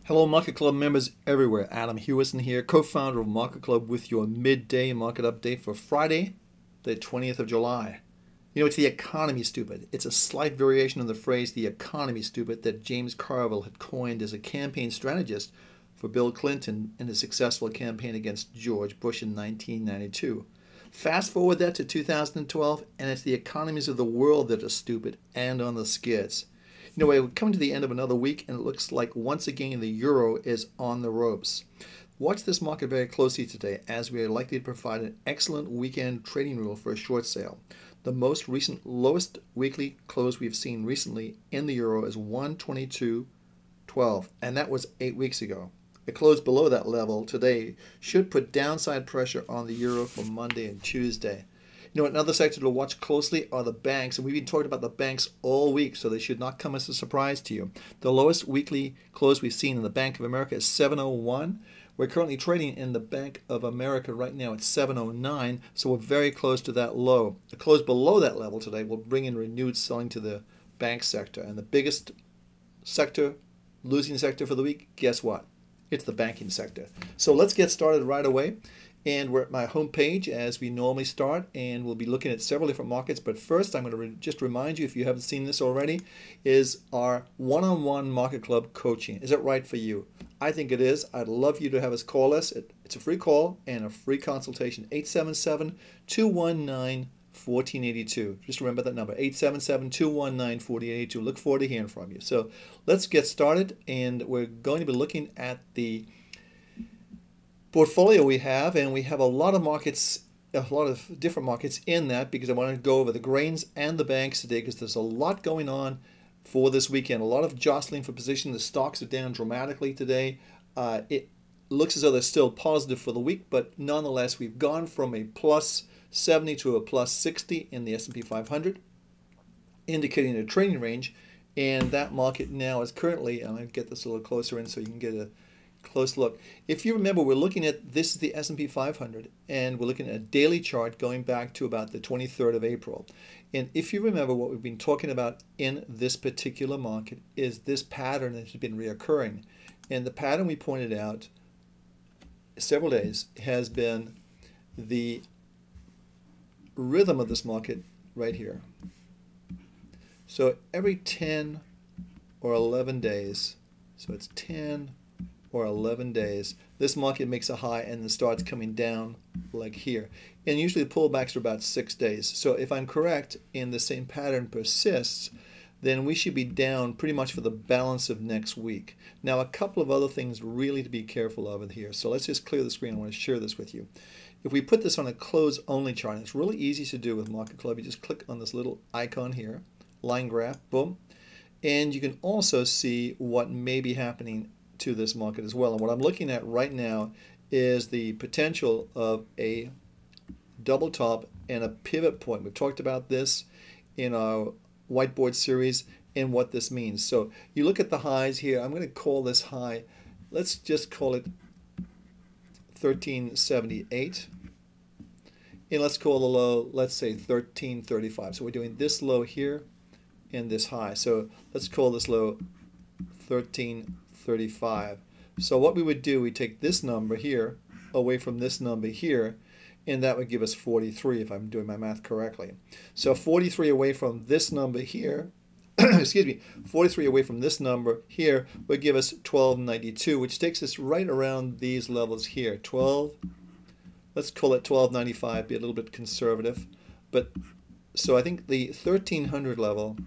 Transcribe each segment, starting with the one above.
Hello, Market Club members everywhere. Adam Hewison here, co-founder of Market Club, with your midday market update for Friday, the 20th of July. You know, it's the economy, stupid. It's a slight variation on the phrase the economy, stupid, that James Carville had coined as a campaign strategist for Bill Clinton in his successful campaign against George Bush in 1992. Fast forward that to 2012, and it's the economies of the world that are stupid and on the skids. You know, we're coming to the end of another week, and it looks like once again the euro is on the ropes. Watch this market very closely today, as we are likely to provide an excellent weekend trading rule for a short sale. The most recent lowest weekly close we've seen recently in the euro is 122.12, and that was 8 weeks ago. A close below that level today should put downside pressure on the euro for Monday and Tuesday. You know, another sector to watch closely are the banks, and we've been talking about the banks all week, so they should not come as a surprise to you. The lowest weekly close we've seen in the Bank of America is 701. We're currently trading in the Bank of America right now at 709, so we're very close to that low. A close below that level today will bring in renewed selling to the bank sector, and the biggest sector, losing sector for the week, guess what? It's the banking sector. So let's get started right away. And we're at my homepage as we normally start, and we'll be looking at several different markets. But first, I'm going to just remind you, if you haven't seen this already, is our one-on-one Market Club coaching. Is it right for you? I think it is. I'd love you to have us call us. It's a free call and a free consultation. 877-219-1482. Just remember that number, 877-219-1482. Look forward to hearing from you. So let's get started, and we're going to be looking at the portfolio we have, and we have a lot of markets, a lot of different markets in that, because I want to go over the grains and the banks today, because there's a lot going on for this weekend. A lot of jostling for position. The stocks are down dramatically today. It looks as though they're still positive for the week, but nonetheless, we've gone from a plus 70 to a plus 60 in the S&P 500, indicating a trading range, and that market now is currently, I'm going to get this a little closer in so you can get a close look. If you remember, we're looking at, this is the S&P 500, and we're looking at a daily chart going back to about the 23rd of April. And if you remember, what we've been talking about in this particular market is this pattern that has been reoccurring. And the pattern we pointed out several days has been the rhythm of this market right here. So every 10 or 11 days, so it's 10 or 11 days, this market makes a high and then starts coming down like here. And usually the pullbacks are about 6 days. So if I'm correct and the same pattern persists, then we should be down pretty much for the balance of next week. Now, a couple of other things really to be careful of in here. So let's just clear the screen. I want to share this with you. If we put this on a close-only chart, it's really easy to do with Market Club. You just click on this little icon here, line graph, boom. And you can also see what may be happening to this market as well. And what I'm looking at right now is the potential of a double top and a pivot point. We've talked about this in our whiteboard series and what this means. So you look at the highs here. I'm going to call this high, let's just call it 1378, and let's call the low, let's say 1335. So we're doing this low here and this high. So let's call this low 1335. So what we would do, we take this number here away from this number here, and that would give us 43 if I'm doing my math correctly. So 43 away from this number here, excuse me, 43 away from this number here would give us 1292, which takes us right around these levels here. 12, let's call it 1295, be a little bit conservative. But so I think the 1300 level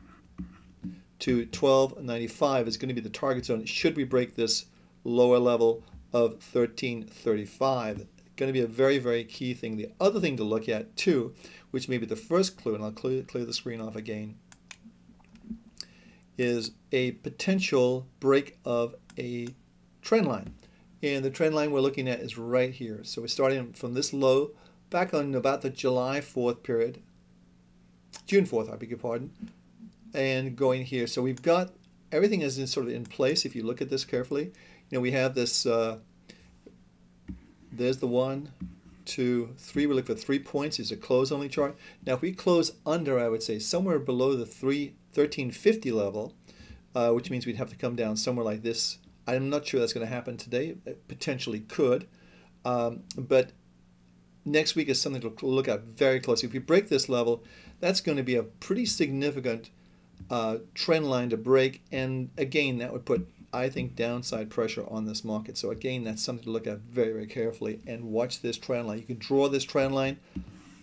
to 1295 is going to be the target zone should we break this lower level of 1335. Going to be a very, very key thing. The other thing to look at too, which may be the first clue, and I'll clear the screen off again, is a potential break of a trend line. And the trend line we're looking at is right here. So we're starting from this low back on about the July 4th period, June 4th, I beg your pardon, and going here. So we've got everything is in sort of in place. If you look at this carefully, you know, we have this, there's the 1, 2, 3. We look for 3 points. It's a close only chart. Now if we close under, I would say somewhere below the 1350 level, which means we'd have to come down somewhere like this I'm not sure that's going to happen today. It potentially could. But next week is something to look at very closely. If we break this level, that's going to be a pretty significant trend line to break. And again, that would put, I think, downside pressure on this market. So again, that's something to look at very, very carefully and watch this trend line. You can draw this trend line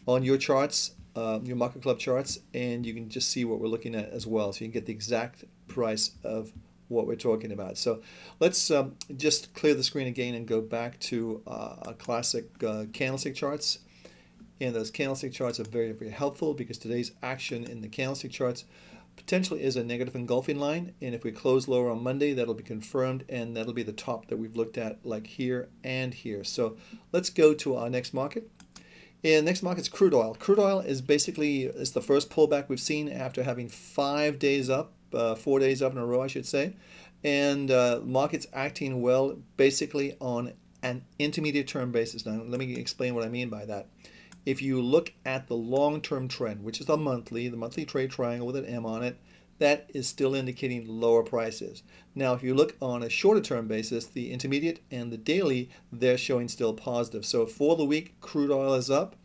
on your charts, your MarketClub charts, and you can just see what we're looking at as well. So you can get the exact price of what we're talking about. So let's just clear the screen again and go back to our classic candlestick charts. And those candlestick charts are very, very helpful because today's action in the candlestick charts potentially is a negative engulfing line, and if we close lower on Monday, that'll be confirmed, and that'll be the top that we've looked at, like here and here. So let's go to our next market. And next market is crude oil. Crude oil is basically the first pullback we've seen after having 5 days up, 4 days up in a row, I should say, and market's acting well, basically on an intermediate term basis. Now, let me explain what I mean by that. If you look at the long-term trend, which is the monthly trade triangle with an M on it, that is still indicating lower prices. Now, if you look on a shorter-term basis, the intermediate and the daily, they're showing still positive. So for the week, crude oil is up.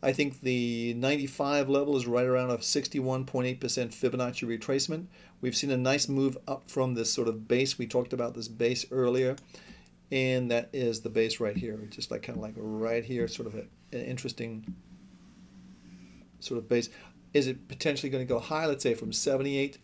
I think the 95 level is right around a 61.8% Fibonacci retracement. We've seen a nice move up from this sort of base. We talked about this base earlier. And that is the base right here, just like kind of like right here, sort of an interesting sort of base. Is it potentially going to go high? Let's say from 78,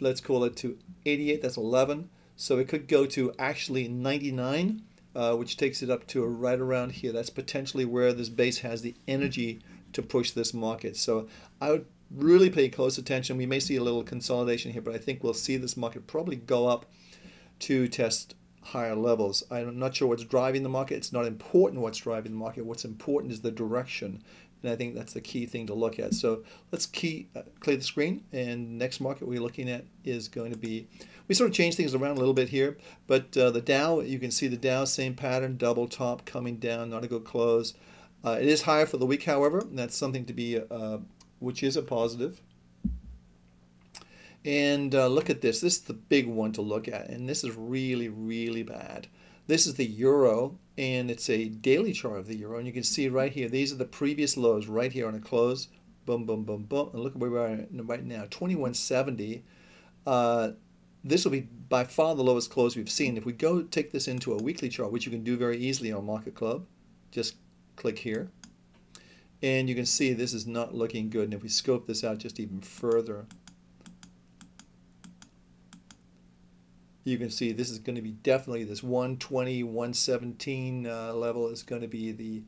let's call it to 88. That's 11. So it could go to actually 99, which takes it up to right around here. That's potentially where this base has the energy to push this market. So I would really pay close attention. We may see a little consolidation here, but I think we'll see this market probably go up to test higher levels. I'm not sure what's driving the market. It's not important what's driving the market. What's important is the direction, and I think that's the key thing to look at. So let's clear the screen, and next market we're looking at is going to be, we sort of changed things around a little bit here, but the Dow, you can see the Dow, same pattern, double top coming down, not a good close. It is higher for the week, however, and that's something to be, which is a positive. And look at this. This is the big one to look at, and this is really, really bad. This is the euro, and it's a daily chart of the euro, and you can see right here, these are the previous lows right here on a close. Boom, boom, boom, boom. And look at where we are right now, 2170. This will be by far the lowest close we've seen. If we go take this into a weekly chart, which you can do very easily on MarketClub, just click here. And you can see this is not looking good. And if we scope this out just even further, you can see this is going to be definitely this 120, 117 level is going to be the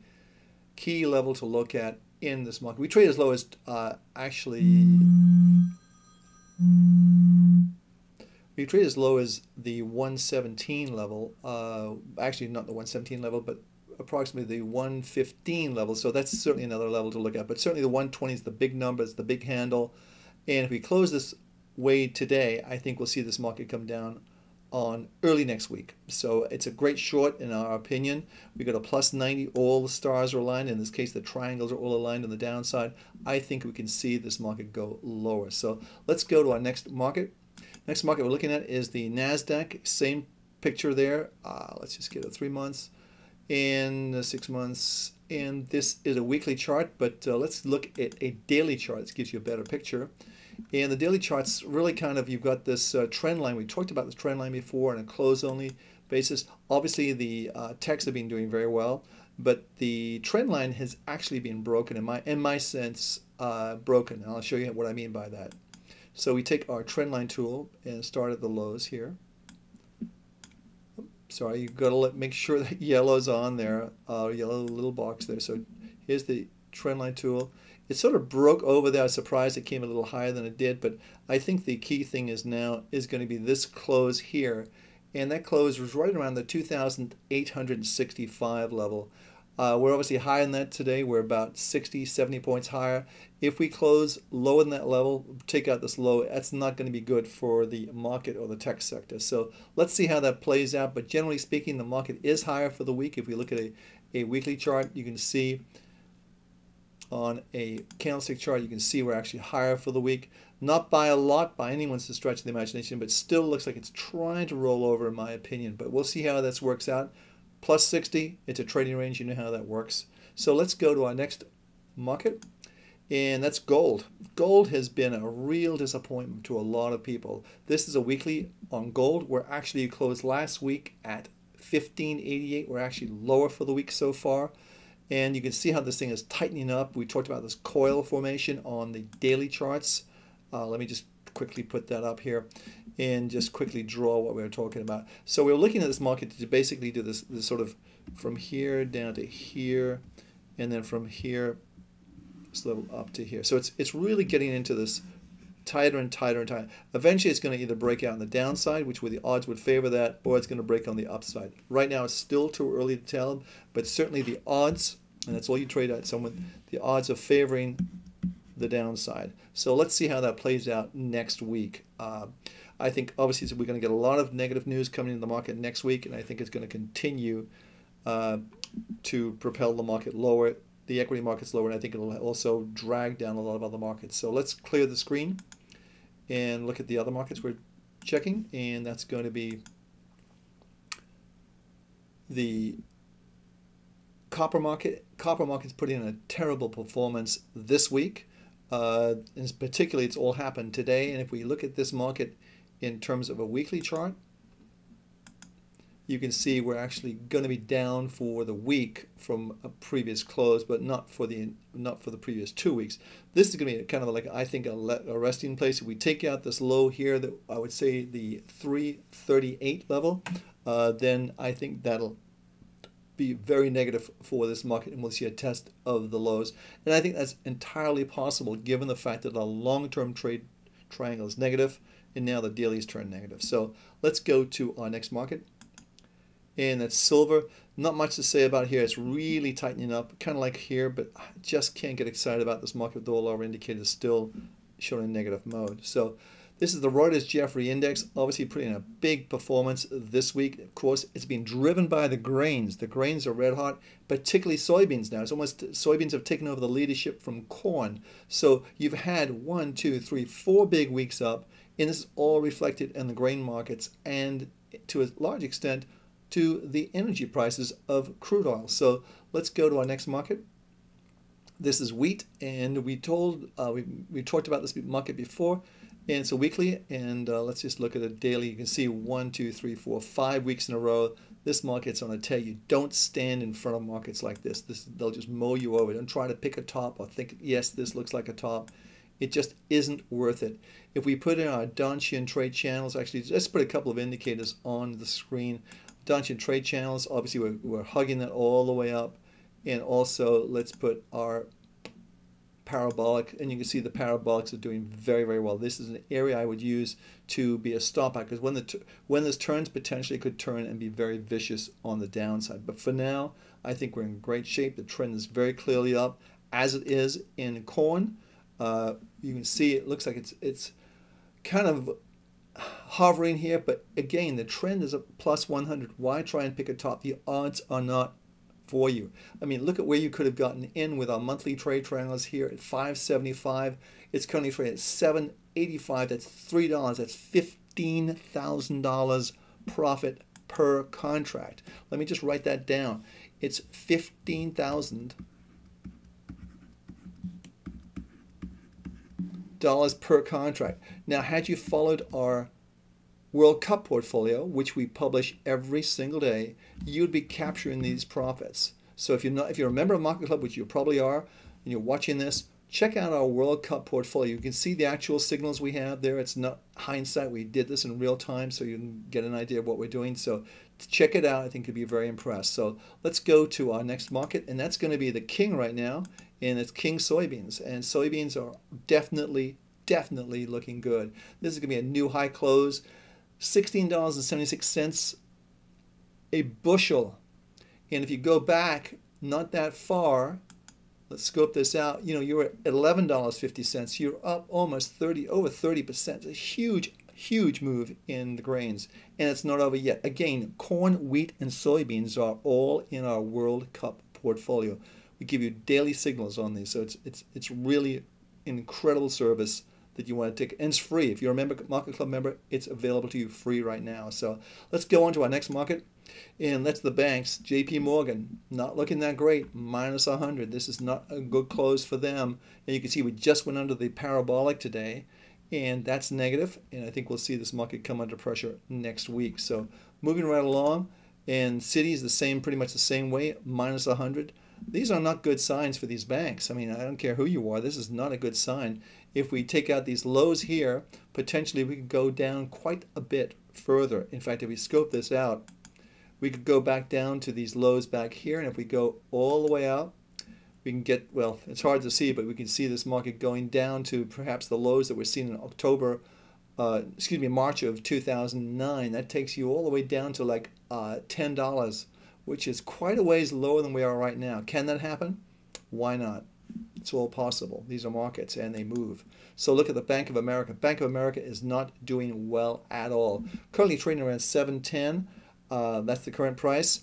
key level to look at in this market. We trade as low as we trade as low as the 117 level. Actually, not the 117 level, but approximately the 115 level. So that's certainly another level to look at. But certainly the 120 is the big number, it's the big handle. And if we close this way today, I think we'll see this market come down on early next week. So it's a great short in our opinion. We got a plus 90, all the stars are aligned. In this case, the triangles are all aligned on the downside. I think we can see this market go lower. So let's go to our next market. Next market we're looking at is the Nasdaq. Same picture there. Let's just get a 3 months and 6 months. And this is a weekly chart, but let's look at a daily chart. This gives you a better picture. And the daily charts really kind of, you've got this trend line. We talked about this trend line before on a close-only basis. Obviously, the techs have been doing very well, but the trend line has actually been broken, in my sense, broken. And I'll show you what I mean by that. So we take our trend line tool and start at the lows here. Sorry, you've got to make sure that yellow's on there, yellow little box there. So here's the trend line tool. It sort of broke over there. I was surprised it came a little higher than it did, but I think the key thing is now is going to be this close here, and that close was right around the 2,865 level. We're obviously higher than that today. We're about 60, 70 points higher. If we close lower than that level, take out this low, that's not going to be good for the market or the tech sector. So let's see how that plays out. But generally speaking, the market is higher for the week. If we look at a weekly chart, you can see on a candlestick chart, you can see we're actually higher for the week. Not by a lot by anyone's stretch of the imagination, but still looks like it's trying to roll over in my opinion. But we'll see how this works out. Plus 60, it's a trading range. You know how that works. So let's go to our next market, and that's gold. Gold has been a real disappointment to a lot of people. This is a weekly on gold. We're actually closed last week at 1588. We're actually lower for the week so far. And you can see how this thing is tightening up. We talked about this coil formation on the daily charts. Let me just quickly put that up here and just quickly draw what we were talking about. So we're looking at this market to basically do this sort of from here down to here, and then from here slow up to here. So it's really getting into this tighter and tighter and tighter. Eventually it's going to either break out on the downside, which the odds would favor that, or it's going to break on the upside. Right now it's still too early to tell, but certainly the odds, and that's all you trade at, the odds of favoring the downside. So let's see how that plays out next week. I think obviously we're going to get a lot of negative news coming into the market next week, and I think it's going to continue to propel the market lower, the equity markets lower, and I think it'll also drag down a lot of other markets. So let's clear the screen and look at the other markets we're checking, and that's going to be the copper market. Copper market's putting in a terrible performance this week. And particularly it's all happened today, and if we look at this market in terms of a weekly chart, you can see we're actually going to be down for the week from a previous close, but not for the previous 2 weeks. This is going to be kind of like, I think, a resting place. If we take out this low here, that I would say the 338 level, then I think that'll be very negative for this market, and we'll see a test of the lows. And I think that's entirely possible given the fact that the long-term trade triangle is negative and now the daily's turned negative. So let's go to our next market, and that's silver. Not much to say about here. It's really tightening up, kind of like here, but I just can't get excited about this market with all our indicators still showing a negative mode. So this is the Reuters Jeffrey Index, obviously putting in a big performance this week. Of course, it's been driven by the grains. The grains are red hot, particularly soybeans now. It's almost, soybeans have taken over the leadership from corn. So you've had 1, 2, 3, 4 big weeks up, and this is all reflected in the grain markets and to a large extent to the energy prices of crude oil. So let's go to our next market. This is wheat, and we talked about this market before. And it's a weekly, and let's just look at a daily. You can see 1, 2, 3, 4, 5 weeks in a row. This market's on a tear. You don't stand in front of markets like this. They'll just mow you over. Don't try to pick a top or think, yes, this looks like a top. It just isn't worth it. If we put in our Donchian trade channels, actually, let's put a couple of indicators on the screen. Donchian trade channels, obviously we're hugging that all the way up. And also, let's put our parabolic, and you can see the parabolics are doing very, very well. This is an area I would use to be a stop at, because when this turns, potentially it could turn and be very vicious on the downside. But for now, I think we're in great shape. The trend is very clearly up, as it is in corn. You can see it looks like it's kind of hovering here, but again, the trend is a plus 100. Why try and pick a top? The odds are not for you. I mean, look at where you could have gotten in with our monthly trade triangles here at 575. It's currently trading at 785. That's $3. That's $15,000 profit per contract. Let me just write that down. It's $15,000 per contract. Now, had you followed our World Cup portfolio, which we publish every single day, you'd be capturing these profits. So if you're a member of MarketClub, which you probably are, and you're watching this, check out our World Cup portfolio. You can see the actual signals we have there. It's not hindsight. We did this in real time, so you can get an idea of what we're doing. So check it out. I think you'll be very impressed. So let's go to our next market, and that's going to be the king right now, and it's king soybeans. And soybeans are definitely looking good. This is going to be a new high close. $16.76 a bushel. And if you go back not that far, let's scope this out, you're at $11.50. You're up almost over 30%. It's a huge move in the grains, and it's not over yet. Again, corn, wheat, and soybeans are all in our World Cup portfolio. We give you daily signals on these, so it's really an incredible service that you want to take. And it's free. If you're a member, Market Club member, it's available to you free right now. So let's go on to our next market. And that's the banks. JP Morgan, not looking that great, minus 100. This is not a good close for them. And you can see we just went under the parabolic today, and that's negative. And I think we'll see this market come under pressure next week. So moving right along, and Citi is the same, pretty much the same way, minus 100. These are not good signs for these banks. I mean, I don't care who you are. This is not a good sign. If we take out these lows here, potentially we could go down quite a bit further. In fact, if we scope this out, we could go back down to these lows back here. And if we go all the way out, we can get, well, it's hard to see, but we can see this market going down to perhaps the lows that we're seeing in March of 2009. That takes you all the way down to like $10, which is quite a ways lower than we are right now. Can that happen? Why not? It's all possible. These are markets and they move. So look at the Bank of America. Bank of America is not doing well at all. Currently trading around 710. That's the current price.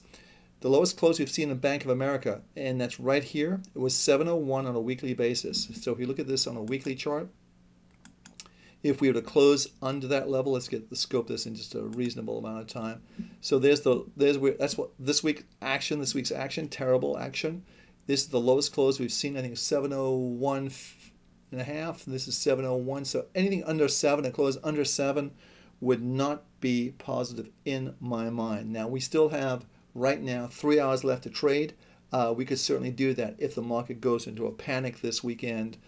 The lowest close we've seen in Bank of America, and that's right here, it was 701 on a weekly basis. So if you look at this on a weekly chart, if we were to close under that level, let's scope this in just a reasonable amount of time. So that's what this week's action, terrible action. This is the lowest close we've seen. I think 701 and a half. This is 701. So anything under 7, a close under 7 would not be positive in my mind. Now we still have right now 3 hours left to trade. We could certainly do that if the market goes into a panic this weekend,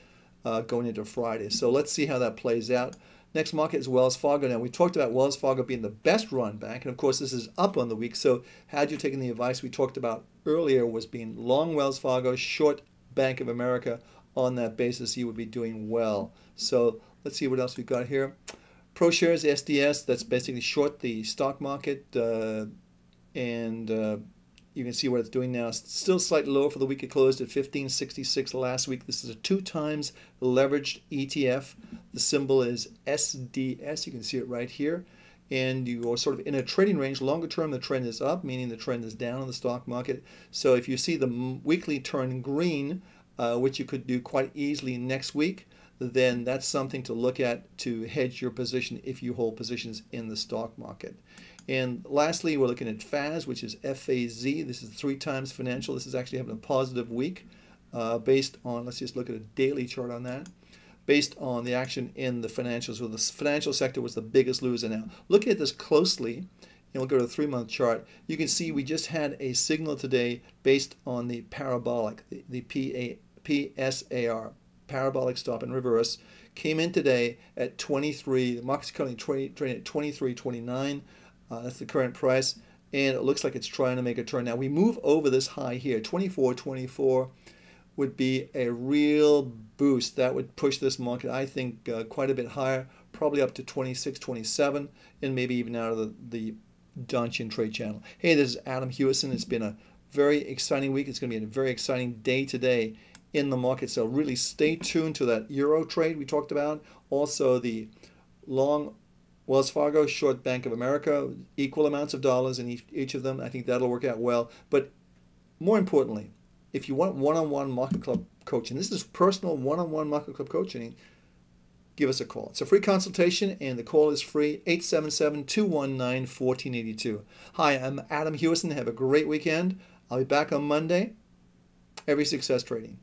going into Friday. So let's see how that plays out. Next market is Wells Fargo. Now we talked about Wells Fargo being the best run bank, and of course this is up on the week. So had you taken the advice we talked about earlier, was being long Wells Fargo, short Bank of America, on that basis you would be doing well. So let's see what else we've got here. ProShares SDS, that's basically short the stock market, and you can see what it's doing now. It's still slightly lower for the week. It closed at 1566 last week. This is a 2 times leveraged ETF. The symbol is SDS. You can see it right here. And you are sort of in a trading range. Longer term, the trend is up, meaning the trend is down in the stock market. So if you see the weekly turn green, which you could do quite easily next week, then that's something to look at to hedge your position if you hold positions in the stock market. And lastly, we're looking at FAZ, which is F-A-Z. This is 3 times financial. This is actually having a positive week based on, let's just look at a daily chart on that, based on the action in the financials. So the financial sector was the biggest loser. Now, looking at this closely, and we'll go to the 3-month chart, you can see we just had a signal today based on the parabolic, the PSAR, parabolic stop and reverse, came in today at 23. The market's currently trading at 23.29. That's the current price, and it looks like it's trying to make a turn. Now we move over this high here. 24.24 would be a real boost. That would push this market, I think, quite a bit higher, probably up to 26.27, and maybe even out of the Donchian trade channel. Hey, this is Adam Hewison. It's been a very exciting week. It's going to be a very exciting day today in the market. So really stay tuned to that Euro trade we talked about. Also the long Wells Fargo, short Bank of America, equal amounts of dollars in each of them. I think that'll work out well. But more importantly, if you want one-on-one Market Club coaching, this is personal one-on-one Market Club coaching, give us a call. It's a free consultation, and the call is free, 877-219-1482. Hi, I'm Adam Hewison. Have a great weekend. I'll be back on Monday. Every success trading.